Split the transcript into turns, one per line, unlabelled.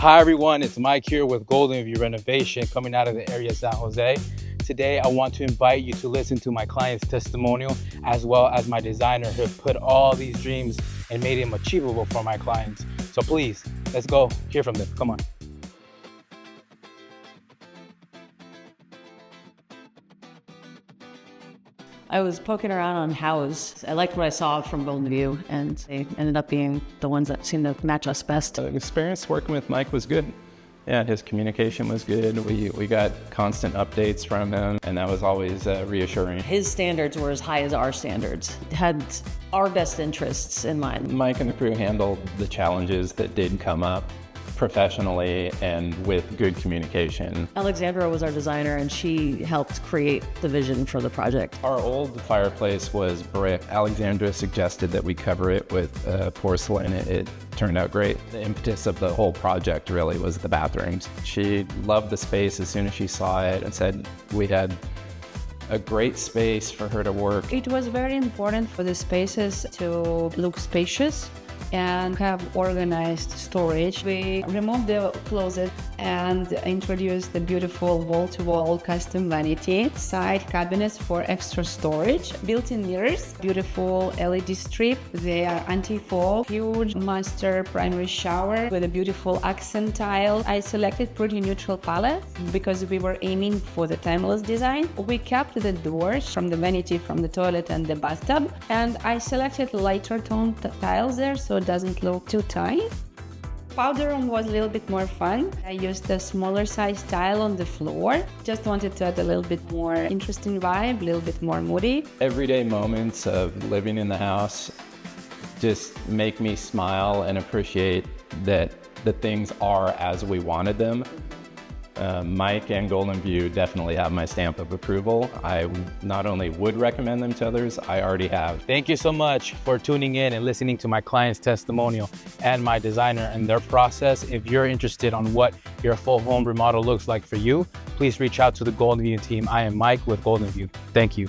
Hi everyone, it's Mike here with Golden View Renovation coming out of the area of San Jose. Today I want to invite you to listen to my client's testimonial as well as my designer who put all these dreams and made them achievable for my clients. So please, let's go hear from them. Come on.
I was poking around on house. I liked what I saw from Golden View, and they ended up being the ones that seemed to match us best.
The experience working with Mike was good. Yeah, his communication was good. We got constant updates from him, and that was always reassuring.
His standards were as high as our standards. Had our best interests in mind.
Mike and the crew handled the challenges that did come up professionally and with good communication.
Alexandra was our designer, and she helped create the vision for the project.
Our old fireplace was brick. Alexandra suggested that we cover it with porcelain. It turned out great. The impetus of the whole project really was the bathrooms. She loved the space as soon as she saw it and said we had a great space for her to work.
It was very important for the spaces to look spacious and have organized storage. We removed the closet and introduced the beautiful wall-to-wall custom vanity, side cabinets for extra storage, built-in mirrors, beautiful LED strip, they are anti-fall, huge master primary shower with a beautiful accent tile. I selected pretty neutral palette because we were aiming for the timeless design. We kept the doors from the vanity, from the toilet and the bathtub, and I selected lighter tone tiles there so it doesn't look too tight. Powder room was a little bit more fun. I used a smaller size tile on the floor. Just wanted to add a little bit more interesting vibe, a little bit more moody.
Everyday moments of living in the house just make me smile and appreciate that the things are as we wanted them. Mike and Golden View definitely have my stamp of approval. I not only would recommend them to others, I already have.
Thank you so much for tuning in and listening to my client's testimonial and my designer and their process. If you're interested on what your full home remodel looks like for you, please reach out to the Golden View team. I am Mike with Golden View. Thank you.